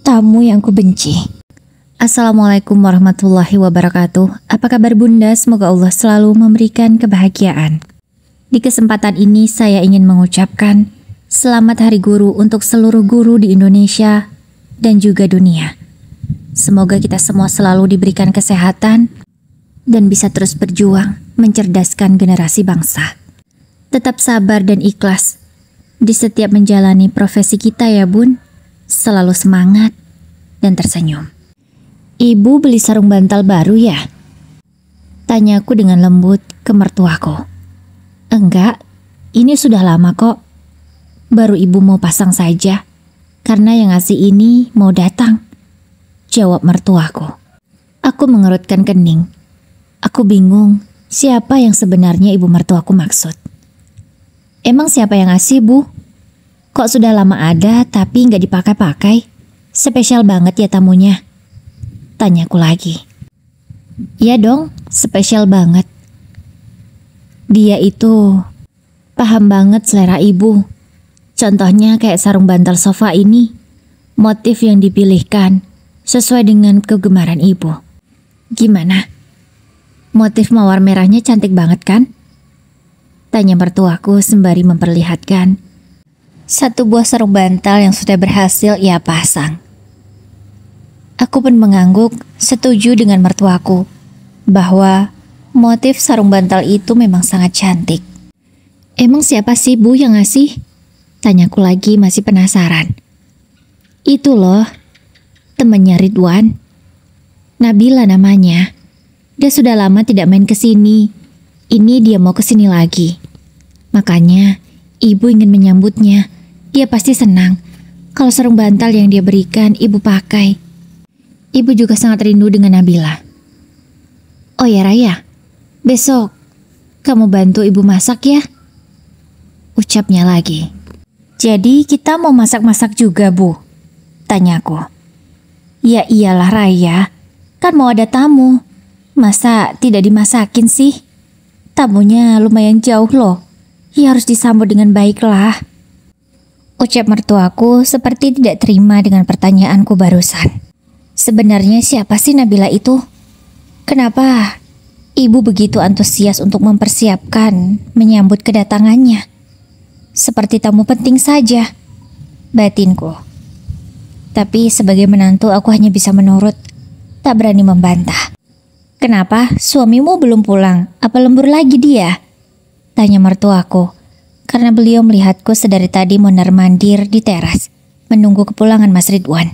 tamu yang kubenci. Assalamualaikum warahmatullahi wabarakatuh. Apa kabar Bunda? Semoga Allah selalu memberikan kebahagiaan. Di kesempatan ini saya ingin mengucapkan selamat Hari Guru untuk seluruh guru di Indonesia dan juga dunia. Semoga kita semua selalu diberikan kesehatan dan bisa terus berjuang mencerdaskan generasi bangsa. Tetap sabar dan ikhlas di setiap menjalani profesi kita ya Bun. Selalu semangat dan tersenyum. Ibu beli sarung bantal baru ya? Tanyaku dengan lembut ke mertuaku. Enggak, ini sudah lama kok. Baru ibu mau pasang saja, karena yang ngasih ini mau datang. Jawab mertuaku. Aku mengerutkan kening. Aku bingung siapa yang sebenarnya ibu mertuaku maksud. Emang siapa yang ngasih Bu? Kok sudah lama ada tapi nggak dipakai-pakai? Spesial banget ya tamunya. Tanyaku lagi. Iya dong, spesial banget. Dia itu paham banget selera ibu. Contohnya kayak sarung bantal sofa ini. Motif yang dipilihkan sesuai dengan kegemaran ibu. Gimana? Motif mawar merahnya cantik banget kan? Tanya mertuaku sembari memperlihatkan satu buah sarung bantal yang sudah berhasil ia pasang. Aku pun mengangguk setuju dengan mertuaku bahwa motif sarung bantal itu memang sangat cantik. Emang siapa sih Bu yang ngasih? Tanyaku lagi masih penasaran. Itu loh, temannya Ridwan. Nabila namanya. Dia sudah lama tidak main ke sini. Ini dia mau ke sini lagi. Makanya ibu ingin menyambutnya. Dia pasti senang kalau sarung bantal yang dia berikan ibu pakai. Ibu juga sangat rindu dengan Nabila. Oh ya Raya, besok kamu bantu ibu masak ya? Ucapnya lagi. Jadi kita mau masak-masak juga Bu? Tanyaku. Ya iyalah Raya, kan mau ada tamu. Masa tidak dimasakin sih? Tamunya lumayan jauh loh. Ya harus disambut dengan baik lah. Ucap mertuaku seperti tidak terima dengan pertanyaanku barusan. Sebenarnya siapa sih Nabila itu? Kenapa ibu begitu antusias untuk mempersiapkan menyambut kedatangannya? Seperti tamu penting saja, batinku. Tapi sebagai menantu aku hanya bisa menurut, tak berani membantah. Kenapa suamimu belum pulang? Apa lembur lagi dia? Tanya mertuaku, karena beliau melihatku sedari tadi mondar-mandir di teras, menunggu kepulangan Mas Ridwan.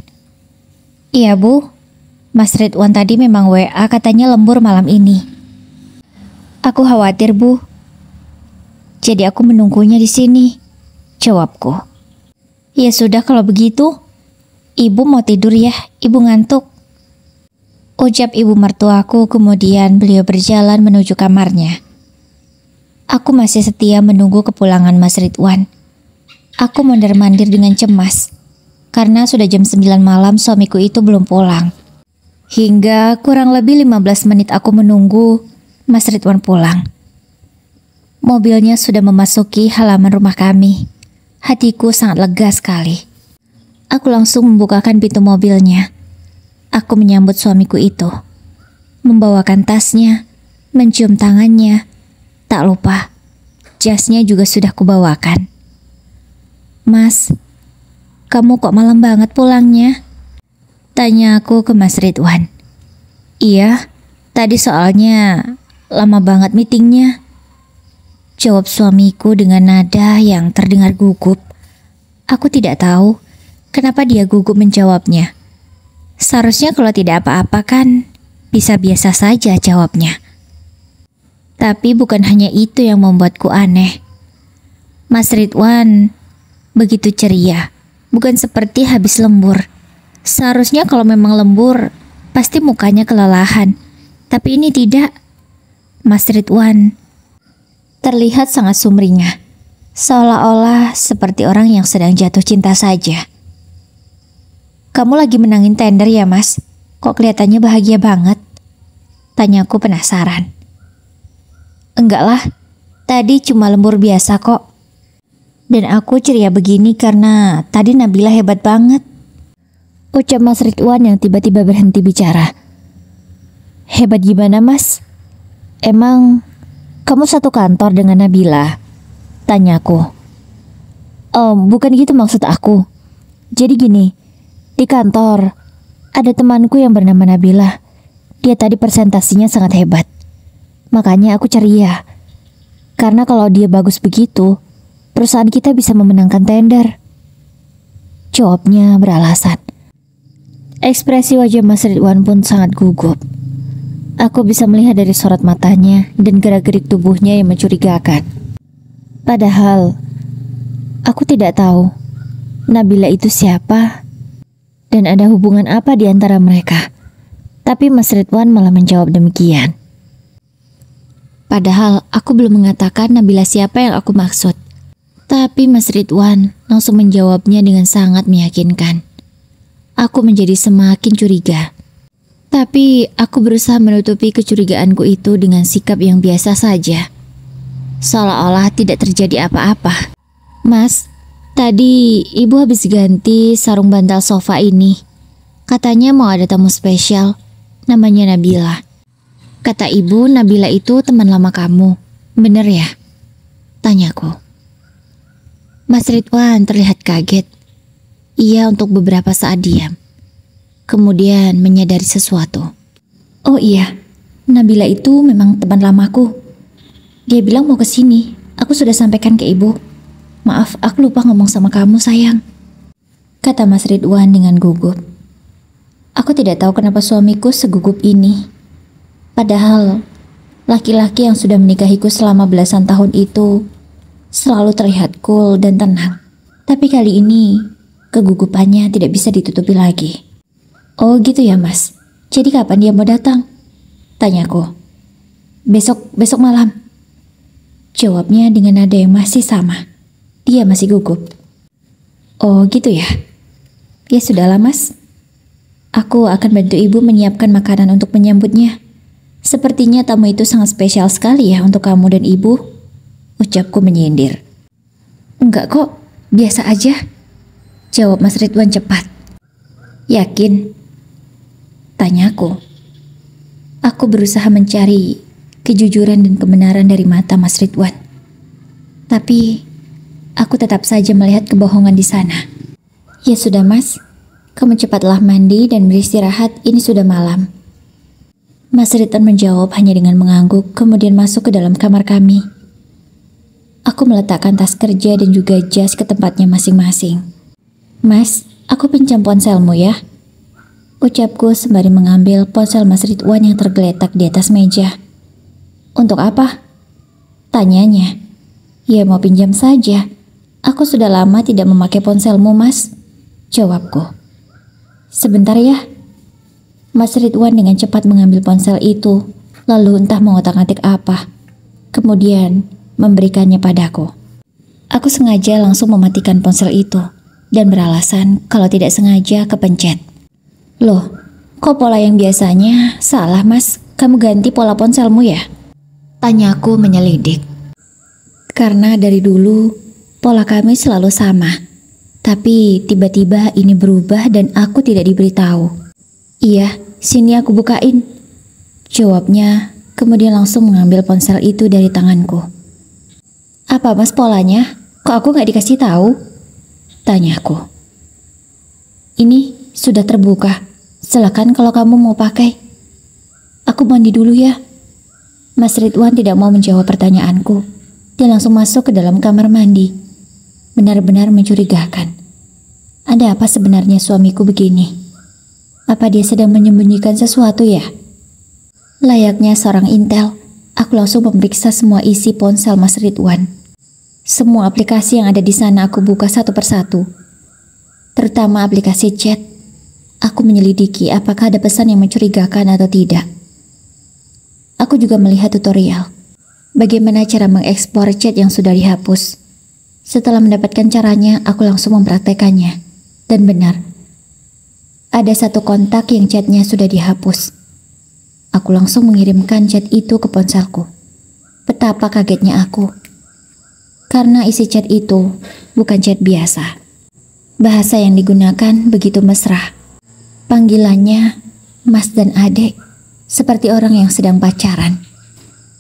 Iya Bu, Mas Ridwan tadi memang WA katanya lembur malam ini. Aku khawatir Bu. Jadi aku menunggunya di sini, jawabku. Ya sudah kalau begitu, ibu mau tidur ya, ibu ngantuk. Ucap ibu mertuaku, kemudian beliau berjalan menuju kamarnya. Aku masih setia menunggu kepulangan Mas Ridwan. Aku mondar-mandir dengan cemas, karena sudah jam 9 malam suamiku itu belum pulang. Hingga kurang lebih 15 menit aku menunggu Mas Ridwan pulang. Mobilnya sudah memasuki halaman rumah kami. Hatiku sangat lega sekali. Aku langsung membukakan pintu mobilnya. Aku menyambut suamiku itu. Membawakan tasnya, mencium tangannya. Tak lupa, jasnya juga sudah kubawakan. Mas, kamu kok malam banget pulangnya? Tanya aku ke Mas Ridwan. Iya, tadi soalnya lama banget meetingnya. Jawab suamiku dengan nada yang terdengar gugup. Aku tidak tahu kenapa dia gugup menjawabnya. Seharusnya kalau tidak apa-apa kan bisa biasa saja jawabnya. Tapi bukan hanya itu yang membuatku aneh. Mas Ridwan begitu ceria. Bukan seperti habis lembur. Seharusnya kalau memang lembur, pasti mukanya kelelahan. Tapi ini tidak. Mas Ridwan terlihat sangat sumringah. Seolah-olah seperti orang yang sedang jatuh cinta saja. Kamu lagi menangin tender ya Mas? Kok kelihatannya bahagia banget? Tanyaku penasaran. Enggak lah, tadi cuma lembur biasa kok. Dan aku ceria begini karena tadi Nabila hebat banget. Ucap Mas Ridwan yang tiba-tiba berhenti bicara. Hebat gimana Mas? Emang kamu satu kantor dengan Nabila? Tanyaku. Bukan gitu maksud aku. Jadi gini, di kantor ada temanku yang bernama Nabila. Dia tadi presentasinya sangat hebat. Makanya aku ceria. Karena kalau dia bagus begitu, perusahaan kita bisa memenangkan tender. Jawabnya beralasan. Ekspresi wajah Mas Ridwan pun sangat gugup. Aku bisa melihat dari sorot matanya dan gerak-gerik tubuhnya yang mencurigakan. Padahal, aku tidak tahu Nabila itu siapa dan ada hubungan apa di antara mereka. Tapi Mas Ridwan malah menjawab demikian. Padahal aku belum mengatakan Nabila siapa yang aku maksud. Tapi Mas Ridwan langsung menjawabnya dengan sangat meyakinkan. Aku menjadi semakin curiga. Tapi aku berusaha menutupi kecurigaanku itu dengan sikap yang biasa saja. Seolah-olah tidak terjadi apa-apa. Mas, tadi ibu habis ganti sarung bantal sofa ini. Katanya mau ada tamu spesial, namanya Nabila. Kata ibu Nabila itu teman lama kamu, bener ya? Tanyaku. Mas Ridwan terlihat kaget. Ia untuk beberapa saat diam. Kemudian menyadari sesuatu. Oh iya, Nabila itu memang teman lamaku. Dia bilang mau ke sini. Aku sudah sampaikan ke ibu. Maaf, aku lupa ngomong sama kamu sayang. Kata Mas Ridwan dengan gugup. Aku tidak tahu kenapa suamiku segugup ini. Padahal laki-laki yang sudah menikahiku selama belasan tahun itu selalu terlihat cool dan tenang. Tapi kali ini kegugupannya tidak bisa ditutupi lagi. Oh gitu ya Mas. Jadi kapan dia mau datang? Tanyaku. Besok malam. Jawabnya dengan nada yang masih sama. Dia masih gugup. Oh gitu ya. Ya sudahlah Mas. Aku akan bantu ibu menyiapkan makanan untuk menyambutnya. Sepertinya tamu itu sangat spesial sekali ya untuk kamu dan ibu. Ucapku menyindir. Enggak kok, biasa aja. Jawab Mas Ridwan cepat. Yakin? Tanyaku. Aku berusaha mencari kejujuran dan kebenaran dari mata Mas Ridwan. Tapi aku tetap saja melihat kebohongan di sana. Ya sudah Mas, kamu cepatlah mandi dan beristirahat, ini sudah malam. Mas Ridwan menjawab hanya dengan mengangguk, kemudian masuk ke dalam kamar kami. Aku meletakkan tas kerja dan juga jas ke tempatnya masing-masing. Mas, aku pinjam ponselmu ya. Ucapku sembari mengambil ponsel Mas Ridwan yang tergeletak di atas meja. Untuk apa? Tanyanya. Ya mau pinjam saja. Aku sudah lama tidak memakai ponselmu Mas. Jawabku. Sebentar ya. Mas Ridwan dengan cepat mengambil ponsel itu, lalu entah mengotak-atik apa. Kemudian memberikannya padaku. Aku sengaja langsung mematikan ponsel itu dan beralasan kalau tidak sengaja kepencet. Loh, kok pola yang biasanya salah Mas? Kamu ganti pola ponselmu ya? Tanyaku menyelidik. Karena dari dulu pola kami selalu sama. Tapi tiba-tiba ini berubah dan aku tidak diberitahu. Iya, sini aku bukain. Jawabnya, kemudian langsung mengambil ponsel itu dari tanganku. Apa Mas polanya? Kok aku gak dikasih tahu? Tanyaku. Ini sudah terbuka. Silakan kalau kamu mau pakai. Aku mandi dulu ya. Mas Ridwan tidak mau menjawab pertanyaanku. Dia langsung masuk ke dalam kamar mandi. Benar-benar mencurigakan. Ada apa sebenarnya suamiku begini? Apa dia sedang menyembunyikan sesuatu ya? Layaknya seorang intel, aku langsung memeriksa semua isi ponsel Mas Ridwan. Semua aplikasi yang ada di sana aku buka satu persatu. Terutama aplikasi chat. Aku menyelidiki apakah ada pesan yang mencurigakan atau tidak. Aku juga melihat tutorial. Bagaimana cara mengekspor chat yang sudah dihapus. Setelah mendapatkan caranya, aku langsung mempraktekannya. Dan benar. Ada satu kontak yang chatnya sudah dihapus. Aku langsung mengirimkan chat itu ke ponselku. Betapa kagetnya aku. Karena isi chat itu bukan chat biasa. Bahasa yang digunakan begitu mesra. Panggilannya Mas dan Adek seperti orang yang sedang pacaran.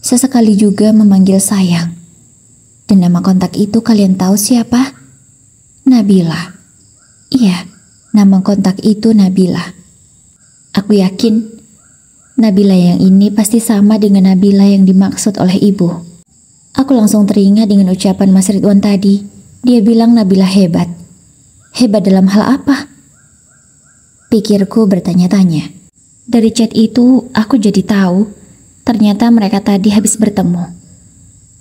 Sesekali juga memanggil sayang. Dan nama kontak itu kalian tahu siapa? Nabila. Iya, nama kontak itu Nabila. Aku yakin Nabila yang ini pasti sama dengan Nabila yang dimaksud oleh ibu. Aku langsung teringat dengan ucapan Mas Ridwan tadi. Dia bilang Nabila hebat. Hebat dalam hal apa? Pikirku bertanya-tanya. Dari chat itu aku jadi tahu ternyata mereka tadi habis bertemu.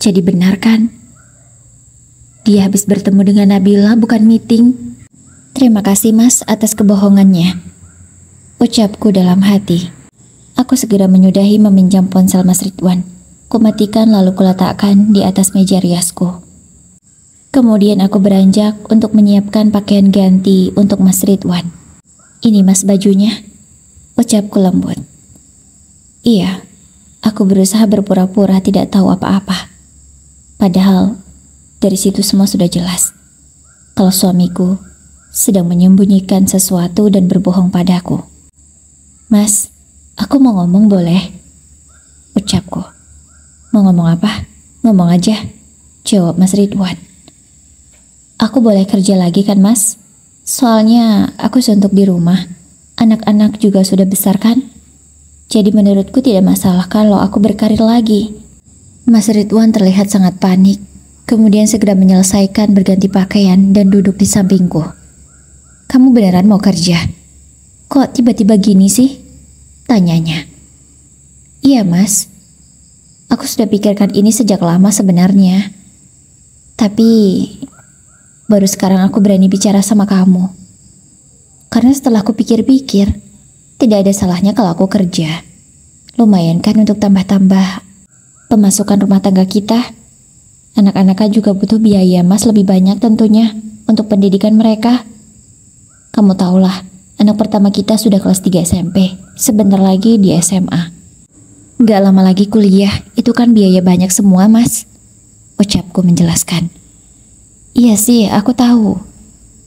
Jadi benar kan? Dia habis bertemu dengan Nabila, bukan meeting. Terima kasih Mas atas kebohongannya, ucapku dalam hati. Aku segera menyudahi meminjam ponsel Mas Ridwan. Kumatikan lalu kuletakkan di atas meja riasku. Kemudian aku beranjak untuk menyiapkan pakaian ganti untuk Mas Ridwan. Ini Mas bajunya, ucapku lembut. Iya, aku berusaha berpura-pura tidak tahu apa-apa. Padahal dari situ semua sudah jelas. Kalau suamiku sedang menyembunyikan sesuatu dan berbohong padaku. Mas, aku mau ngomong boleh? Ucapku. Mau ngomong apa? Ngomong aja, jawab Mas Ridwan. Aku boleh kerja lagi kan Mas? Soalnya aku suntuk di rumah. Anak-anak juga sudah besar kan? Jadi menurutku tidak masalah kalau aku berkarir lagi. Mas Ridwan terlihat sangat panik. Kemudian segera menyelesaikan berganti pakaian dan duduk di sampingku. Kamu beneran mau kerja? Kok tiba-tiba gini sih? Tanyanya. Iya Mas. Aku sudah pikirkan ini sejak lama sebenarnya. Tapi baru sekarang aku berani bicara sama kamu. Karena setelah aku pikir-pikir, tidak ada salahnya kalau aku kerja. Lumayan kan untuk tambah-tambah pemasukan rumah tangga kita. Anak-anak kan juga butuh biaya Mas lebih banyak tentunya untuk pendidikan mereka. Kamu tahulah, anak pertama kita sudah kelas 3 SMP, sebentar lagi di SMA. Gak lama lagi kuliah, itu kan biaya banyak semua Mas, ucapku menjelaskan. Iya sih, aku tahu.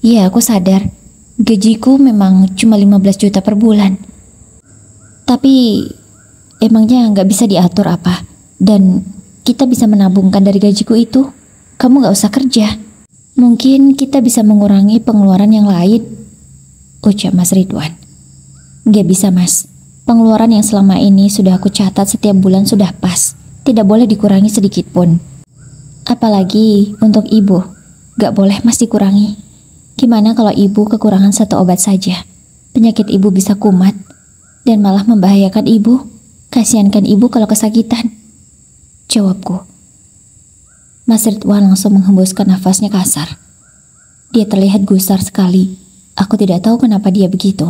Iya, aku sadar. Gajiku memang cuma 15 juta per bulan. Tapi emangnya gak bisa diatur apa? Dan kita bisa menabungkan dari gajiku itu. Kamu gak usah kerja. Mungkin kita bisa mengurangi pengeluaran yang lain, ucap Mas Ridwan. Gak bisa Mas. Pengeluaran yang selama ini sudah aku catat setiap bulan sudah pas. Tidak boleh dikurangi sedikit pun. Apalagi untuk ibu. Gak boleh Mas dikurangi. Gimana kalau ibu kekurangan satu obat saja? Penyakit ibu bisa kumat dan malah membahayakan ibu. Kasihankan ibu kalau kesakitan, jawabku. Mas Ridwan langsung menghembuskan nafasnya kasar. Dia terlihat gusar sekali. Aku tidak tahu kenapa dia begitu.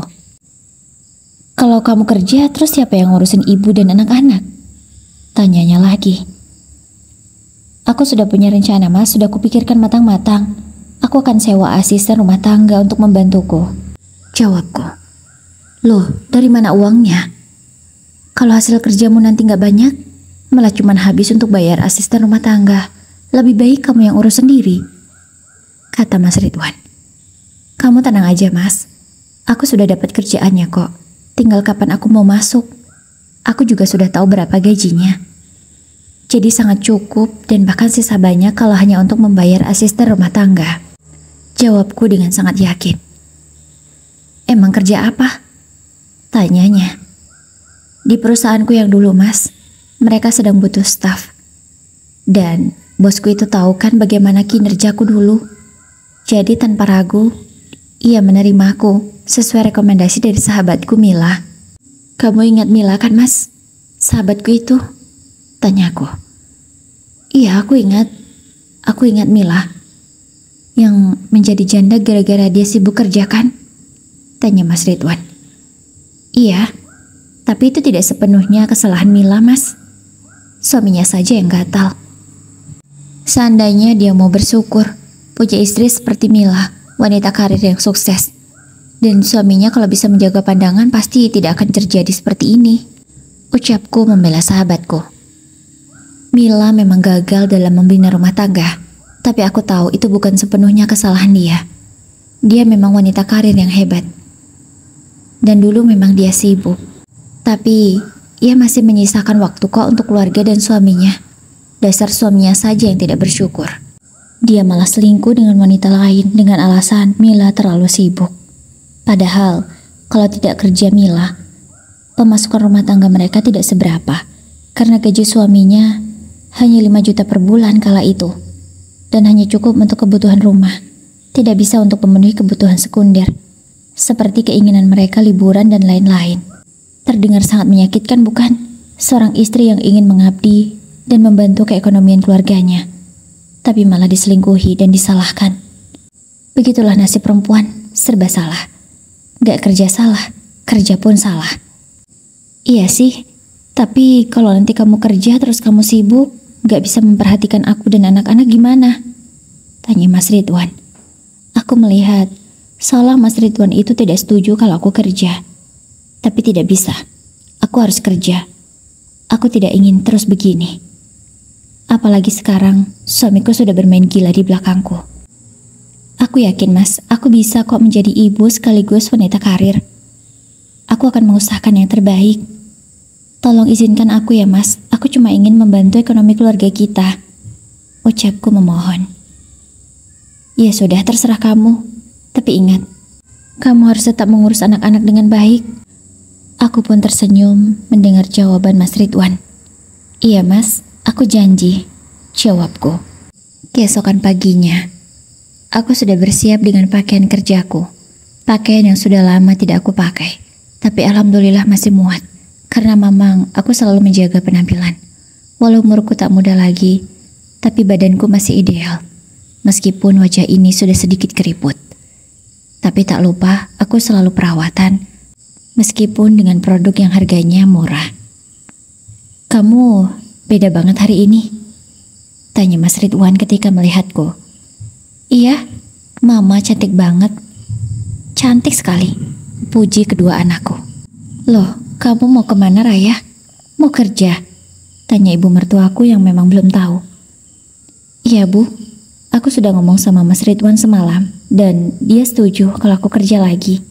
Kalau kamu kerja, terus siapa yang ngurusin ibu dan anak-anak? Tanyanya lagi. Aku sudah punya rencana Mas, sudah kupikirkan matang-matang. Aku akan sewa asisten rumah tangga untuk membantuku, jawabku. Loh, dari mana uangnya? Kalau hasil kerjamu nanti gak banyak, malah cuma habis untuk bayar asisten rumah tangga. Lebih baik kamu yang urus sendiri, kata Mas Ridwan. Kamu tenang aja Mas, aku sudah dapat kerjaannya kok. Tinggal kapan aku mau masuk. Aku juga sudah tahu berapa gajinya. Jadi sangat cukup dan bahkan sisa banyak kalau hanya untuk membayar asisten rumah tangga, jawabku dengan sangat yakin. Emang kerja apa? Tanyanya. Di perusahaanku yang dulu Mas, mereka sedang butuh staf. Dan bosku itu tahu kan bagaimana kinerjaku dulu. Jadi tanpa ragu, ia menerimaku sesuai rekomendasi dari sahabatku Mila. Kamu ingat Mila kan Mas? Sahabatku itu? Tanyaku. Iya, aku ingat. Aku ingat Mila. Yang menjadi janda gara-gara dia sibuk kerja kan? Tanya Mas Ridwan. Iya, tapi itu tidak sepenuhnya kesalahan Mila Mas. Suaminya saja yang gatal. Seandainya dia mau bersyukur punya istri seperti Mila, wanita karir yang sukses. Dan suaminya kalau bisa menjaga pandangan pasti tidak akan terjadi seperti ini, ucapku membela sahabatku. Mila memang gagal dalam membina rumah tangga, tapi aku tahu itu bukan sepenuhnya kesalahan dia. Dia memang wanita karir yang hebat. Dan dulu memang dia sibuk. Tapi ia masih menyisakan waktu kok untuk keluarga dan suaminya. Dasar suaminya saja yang tidak bersyukur. Dia malah selingkuh dengan wanita lain dengan alasan Mila terlalu sibuk. Padahal kalau tidak kerja Mila, pemasukan rumah tangga mereka tidak seberapa. Karena gaji suaminya hanya 5 juta per bulan kala itu. Dan hanya cukup untuk kebutuhan rumah. Tidak bisa untuk memenuhi kebutuhan sekunder. Seperti keinginan mereka liburan dan lain-lain. Terdengar sangat menyakitkan bukan? Seorang istri yang ingin mengabdi dan membantu keekonomian keluarganya. Tapi malah diselingkuhi dan disalahkan. Begitulah nasib perempuan, serba salah. Gak kerja salah, kerja pun salah. Iya sih, tapi kalau nanti kamu kerja terus kamu sibuk, gak bisa memperhatikan aku dan anak-anak gimana? Tanya Mas Ridwan. Aku melihat, seolah Mas Ridwan itu tidak setuju kalau aku kerja. Tapi tidak bisa, aku harus kerja. Aku tidak ingin terus begini. Apalagi sekarang, suamiku sudah bermain gila di belakangku. Aku yakin mas, aku bisa kok menjadi ibu sekaligus wanita karir. Aku akan mengusahakan yang terbaik. Tolong izinkan aku ya mas, aku cuma ingin membantu ekonomi keluarga kita. Ucapku memohon. Ya sudah, terserah kamu. Tapi ingat, kamu harus tetap mengurus anak-anak dengan baik. Aku pun tersenyum mendengar jawaban Mas Ridwan. Iya mas, aku janji, jawabku. Keesokan paginya, aku sudah bersiap dengan pakaian kerjaku. Pakaian yang sudah lama tidak aku pakai. Tapi alhamdulillah masih muat. Karena memang aku selalu menjaga penampilan. Walau umurku tak muda lagi, tapi badanku masih ideal. Meskipun wajah ini sudah sedikit keriput. Tapi tak lupa aku selalu perawatan. Meskipun dengan produk yang harganya murah. Kamu beda banget hari ini, tanya Mas Ridwan ketika melihatku. Iya, mama cantik banget. Cantik sekali, puji kedua anakku. Loh, kamu mau kemana Raya? Mau kerja? Tanya ibu mertuaku yang memang belum tahu. Iya bu, aku sudah ngomong sama Mas Ridwan semalam dan dia setuju kalau aku kerja lagi.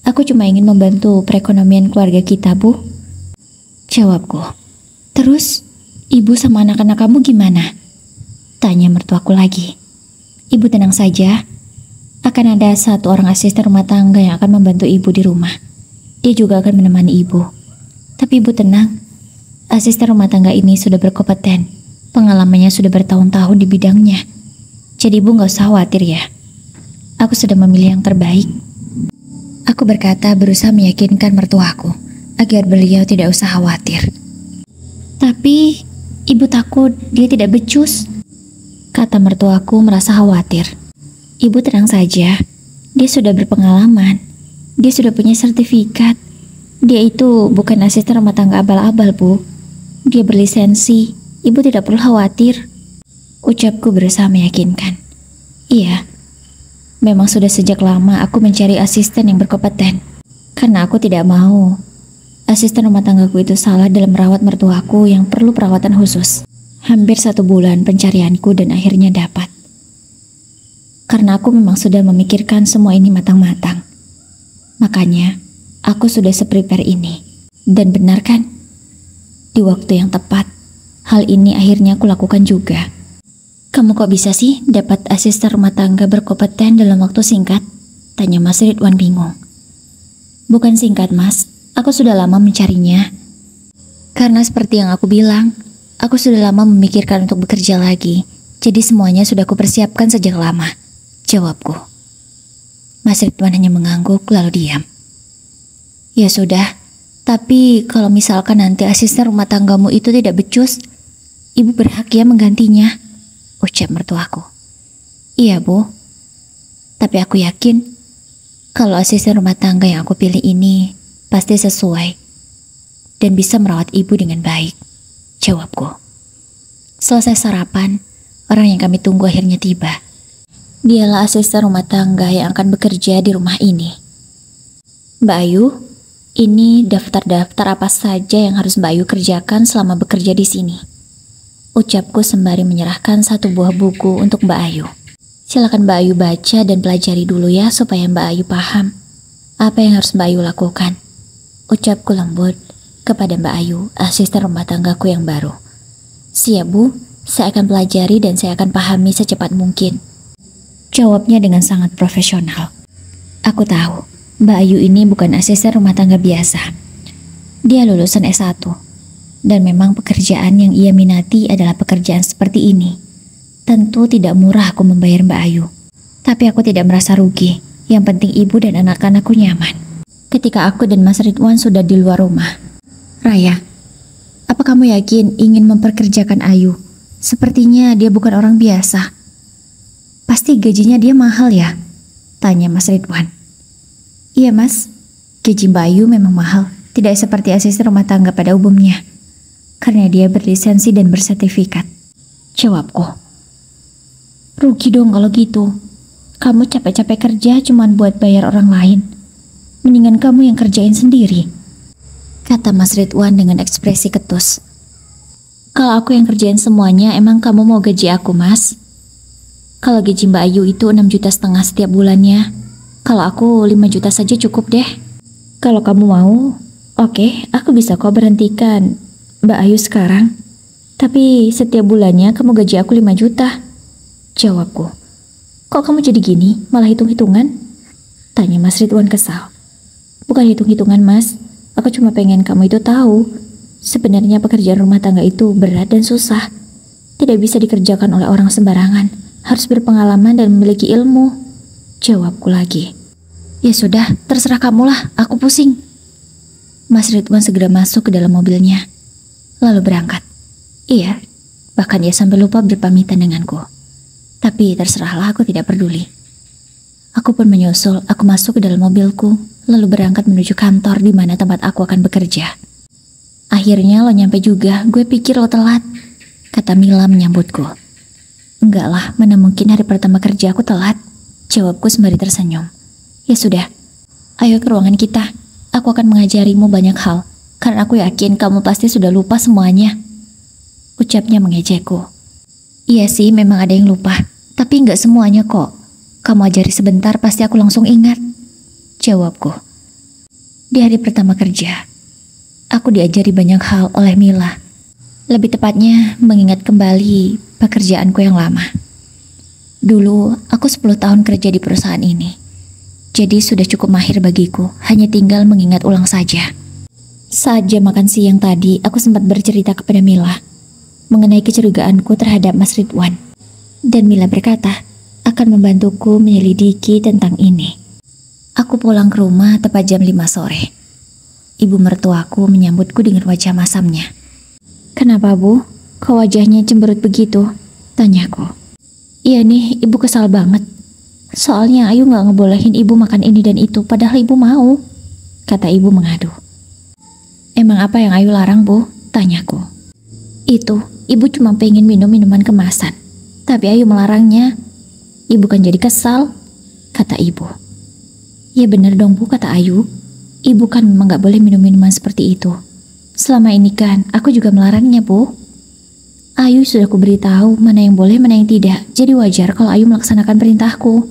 Aku cuma ingin membantu perekonomian keluarga kita bu, jawabku. Terus, ibu sama anak-anak kamu gimana? Tanya mertuaku lagi. Ibu tenang saja, akan ada satu orang asisten rumah tangga yang akan membantu ibu di rumah. Dia juga akan menemani ibu. Tapi ibu tenang, asisten rumah tangga ini sudah berkompeten. Pengalamannya sudah bertahun-tahun di bidangnya. Jadi ibu gak usah khawatir ya. Aku sudah memilih yang terbaik. Aku berkata berusaha meyakinkan mertuaku agar beliau tidak usah khawatir. Tapi ibu takut dia tidak becus, kata mertuaku merasa khawatir. Ibu tenang saja, dia sudah berpengalaman, dia sudah punya sertifikat. Dia itu bukan asisten rumah tangga abal-abal bu, dia berlisensi, ibu tidak perlu khawatir. Ucapku berusaha meyakinkan. Iya, memang sudah sejak lama aku mencari asisten yang berkompeten. Karena aku tidak mau asisten rumah tanggaku itu salah dalam merawat mertuaku yang perlu perawatan khusus. Hampir 1 bulan pencarianku dan akhirnya dapat. Karena aku memang sudah memikirkan semua ini matang-matang. Makanya, aku sudah se-prepare ini. Dan benar kan? Di waktu yang tepat, hal ini akhirnya aku lakukan juga. Kamu kok bisa sih dapat asisten rumah tangga berkompeten dalam waktu singkat? Tanya Mas Ridwan bingung. Bukan singkat mas, aku sudah lama mencarinya. Karena seperti yang aku bilang, aku sudah lama memikirkan untuk bekerja lagi. Jadi semuanya sudah aku persiapkan sejak lama, jawabku. Mas Ridwan hanya mengangguk lalu diam. Ya sudah, tapi kalau misalkan nanti asisten rumah tanggamu itu tidak becus, ibu berhak ya menggantinya, ucap mertuaku. Iya bu, tapi aku yakin kalau asisten rumah tangga yang aku pilih ini pasti sesuai dan bisa merawat ibu dengan baik, jawabku. Selesai sarapan, orang yang kami tunggu akhirnya tiba. Dialah asisten rumah tangga yang akan bekerja di rumah ini. Mbak Ayu, ini daftar-daftar apa saja yang harus Mbak Ayu kerjakan selama bekerja di sini, ucapku sembari menyerahkan 1 buah buku untuk Mbak Ayu. Silakan Mbak Ayu baca dan pelajari dulu ya supaya Mbak Ayu paham. Apa yang harus Mbak Ayu lakukan? Ucapku lembut kepada Mbak Ayu, asisten rumah tanggaku yang baru. Siap Bu, saya akan pelajari dan saya akan pahami secepat mungkin. Jawabnya dengan sangat profesional. Aku tahu, Mbak Ayu ini bukan asisten rumah tangga biasa. Dia lulusan S1. Dan memang pekerjaan yang ia minati adalah pekerjaan seperti ini. Tentu tidak murah aku membayar Mbak Ayu. Tapi aku tidak merasa rugi. Yang penting ibu dan anak-anakku nyaman. Ketika aku dan Mas Ridwan sudah di luar rumah. Raya, apa kamu yakin ingin memperkerjakan Ayu? Sepertinya dia bukan orang biasa. Pasti gajinya dia mahal ya? Tanya Mas Ridwan. Iya Mas, gaji Mbak Ayu memang mahal. Tidak seperti asisten rumah tangga pada umumnya. Karena dia berlisensi dan bersertifikat. Jawabku. Rugi dong kalau gitu. Kamu capek-capek kerja cuman buat bayar orang lain. Mendingan kamu yang kerjain sendiri. Kata Mas Ridwan dengan ekspresi ketus. Kalau aku yang kerjain semuanya, emang kamu mau gaji aku Mas? Kalau gaji Mbak Ayu itu 6,5 juta setiap bulannya. Kalau aku 5 juta saja cukup deh. Kalau kamu mau, oke, aku bisa kok berhentikan Mbak Ayu sekarang. Tapi setiap bulannya kamu gaji aku 5 juta. Jawabku. Kok kamu jadi gini, malah hitung-hitungan? Tanya Mas Ridwan kesal. Bukan hitung-hitungan Mas, aku cuma pengen kamu itu tahu. Sebenarnya pekerjaan rumah tangga itu berat dan susah. Tidak bisa dikerjakan oleh orang sembarangan. Harus berpengalaman dan memiliki ilmu. Jawabku lagi. Ya sudah, terserah kamulah, aku pusing. Mas Ridwan segera masuk ke dalam mobilnya. Lalu berangkat. Iya, bahkan ia sampai lupa berpamitan denganku. Tapi terserahlah, aku tidak peduli. Aku pun menyusul, aku masuk ke dalam mobilku, lalu berangkat menuju kantor di mana tempat aku akan bekerja. Akhirnya lo nyampe juga, gue pikir lo telat, kata Mila menyambutku. Enggak lah, mana mungkin hari pertama kerja aku telat, jawabku sembari tersenyum. Ya sudah, ayo ke ruangan kita, aku akan mengajarimu banyak hal, karena aku yakin kamu pasti sudah lupa semuanya. Ucapnya mengejekku. Iya sih, memang ada yang lupa. Tapi nggak semuanya kok. Kamu ajari sebentar, pasti aku langsung ingat. Jawabku. Di hari pertama kerja, aku diajari banyak hal oleh Mila. Lebih tepatnya, mengingat kembali pekerjaanku yang lama. Dulu, aku 10 tahun kerja di perusahaan ini. Jadi sudah cukup mahir bagiku, hanya tinggal mengingat ulang saja. Saat jam makan siang tadi, aku sempat bercerita kepada Mila mengenai kecurigaanku terhadap Mas Ridwan. Dan Mila berkata akan membantuku menyelidiki tentang ini. Aku pulang ke rumah tepat jam 5 sore. Ibu mertuaku menyambutku dengan wajah masamnya. Kenapa Bu? Kok wajahnya cemberut begitu? Tanyaku. Iya nih, ibu kesal banget. Soalnya Ayu gak ngebolehin ibu makan ini dan itu, padahal ibu mau. Kata ibu mengadu. Emang apa yang Ayu larang Bu? Tanyaku. Itu, ibu cuma pengen minum minuman kemasan. Tapi Ayu melarangnya. Ibu kan jadi kesal, kata ibu. Ya bener dong Bu, kata Ayu. Ibu kan memang gak boleh minum minuman seperti itu. Selama ini kan aku juga melarangnya Bu. Ayu sudah kuberitahu mana yang boleh mana yang tidak. Jadi wajar kalau Ayu melaksanakan perintahku,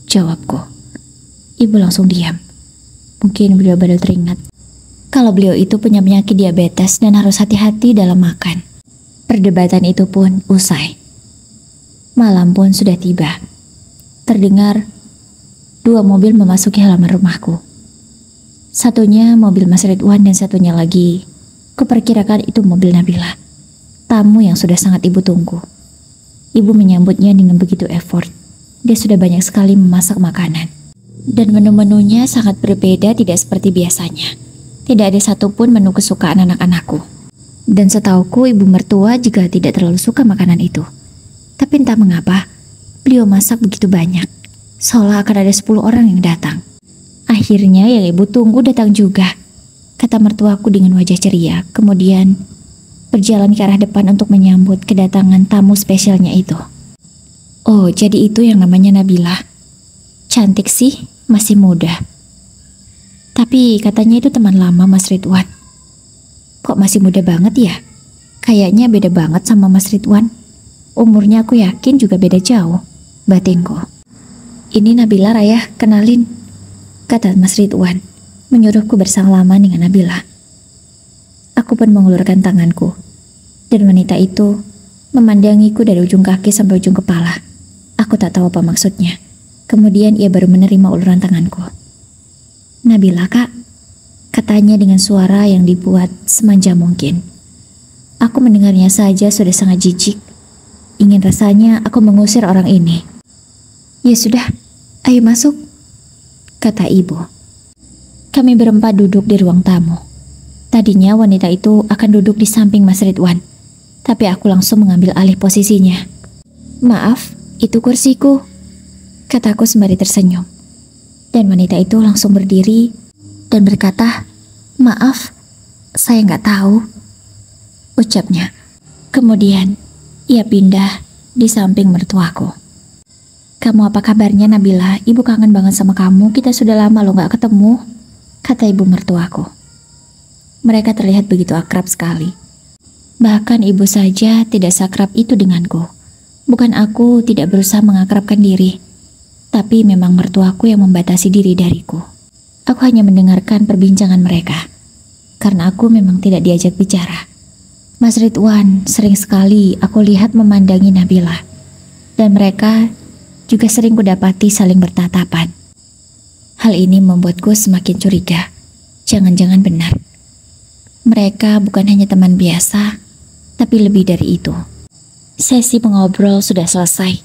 jawabku. Ibu langsung diam. Mungkin beliau baru teringat kalau beliau itu punya penyakit diabetes dan harus hati-hati dalam makan. Perdebatan itu pun usai. Malam pun sudah tiba. Terdengar 2 mobil memasuki halaman rumahku. Satunya mobil Mas Ridwan dan satunya lagi, kuperkirakan itu mobil Nabila, tamu yang sudah sangat ibu tunggu. Ibu menyambutnya dengan begitu effort. Dia sudah banyak sekali memasak makanan. Dan menu-menunya sangat berbeda, tidak seperti biasanya. Tidak ada satupun menu kesukaan anak-anakku. Dan setauku ibu mertua juga tidak terlalu suka makanan itu. Tapi entah mengapa, beliau masak begitu banyak. Seolah akan ada 10 orang yang datang. Akhirnya yang ibu tunggu datang juga, kata mertuaku dengan wajah ceria. Kemudian berjalan ke arah depan untuk menyambut kedatangan tamu spesialnya itu. Oh, jadi itu yang namanya Nabila. Cantik sih, masih muda. Tapi katanya itu teman lama Mas Ridwan. Kok masih muda banget ya? Kayaknya beda banget sama Mas Ridwan. Umurnya aku yakin juga beda jauh, batinku. Ini Nabila, Raya, kenalin. kata Mas Ridwan, menyuruhku bersalaman dengan Nabila. Aku pun mengulurkan tanganku, dan wanita itu memandangiku dari ujung kaki sampai ujung kepala. Aku tak tahu apa maksudnya. Kemudian ia baru menerima uluran tanganku. "Nabila, Kak," katanya dengan suara yang dibuat semanja mungkin. Aku mendengarnya saja sudah sangat jijik. Ingin rasanya aku mengusir orang ini. "Ya sudah, ayo masuk," kata ibu. Kami berempat duduk di ruang tamu. Tadinya wanita itu akan duduk di samping Mas Ridwan, tapi aku langsung mengambil alih posisinya. "Maaf, itu kursiku," kataku sembari tersenyum. Dan wanita itu langsung berdiri dan berkata, "Maaf, saya nggak tahu," ucapnya. Kemudian ia pindah di samping mertuaku. "Kamu apa kabarnya, Nabila? Ibu kangen banget sama kamu, kita sudah lama loh nggak ketemu," kata ibu mertuaku. Mereka terlihat begitu akrab sekali. Bahkan ibu saja tidak seakrab itu denganku. Bukan aku tidak berusaha mengakrabkan diri, tapi memang mertuaku yang membatasi diri dariku. Aku hanya mendengarkan perbincangan mereka, karena aku memang tidak diajak bicara. Mas Ridwan sering sekali aku lihat memandangi Nabila, dan mereka juga sering kudapati saling bertatapan. Hal ini membuatku semakin curiga. Jangan-jangan benar. Mereka bukan hanya teman biasa, tapi lebih dari itu. Sesi mengobrol sudah selesai.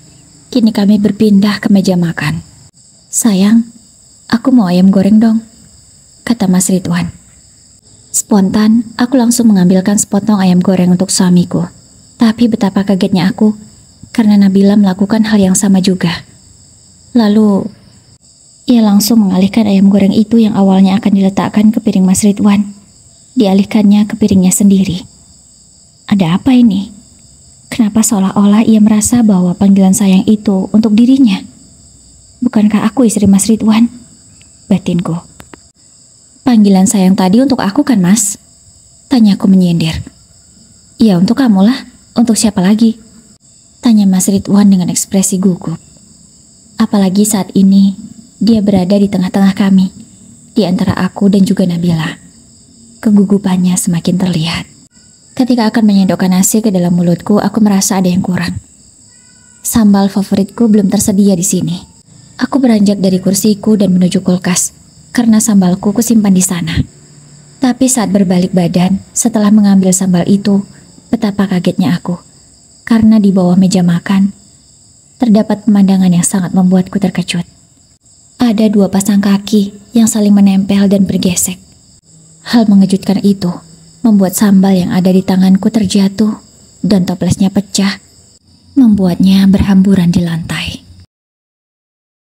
Kini kami berpindah ke meja makan. "Sayang, aku mau ayam goreng dong," kata Mas Ridwan. Spontan, aku langsung mengambilkan sepotong ayam goreng untuk suamiku. Tapi betapa kagetnya aku, karena Nabila melakukan hal yang sama juga. Lalu, ia langsung mengalihkan ayam goreng itu yang awalnya akan diletakkan ke piring Mas Ridwan. Dialihkannya ke piringnya sendiri. Ada apa ini? Kenapa seolah-olah ia merasa bahwa panggilan sayang itu untuk dirinya? Bukankah aku istri Mas Ridwan? Batinku. "Panggilan sayang tadi untuk aku kan, Mas?" tanyaku menyindir. "Iya, untuk kamu lah. Untuk siapa lagi?" tanya Mas Ridwan dengan ekspresi gugup. Apalagi saat ini dia berada di tengah-tengah kami, di antara aku dan juga Nabila. Kegugupannya semakin terlihat. Ketika akan menyendokkan nasi ke dalam mulutku, aku merasa ada yang kurang. Sambal favoritku belum tersedia di sini. Aku beranjak dari kursiku dan menuju kulkas, karena sambalku kusimpan di sana. Tapi saat berbalik badan, setelah mengambil sambal itu, betapa kagetnya aku. Karena di bawah meja makan, terdapat pemandangan yang sangat membuatku terkejut. Ada dua pasang kaki yang saling menempel dan bergesek. Hal mengejutkan itu membuat sambal yang ada di tanganku terjatuh dan toplesnya pecah, membuatnya berhamburan di lantai.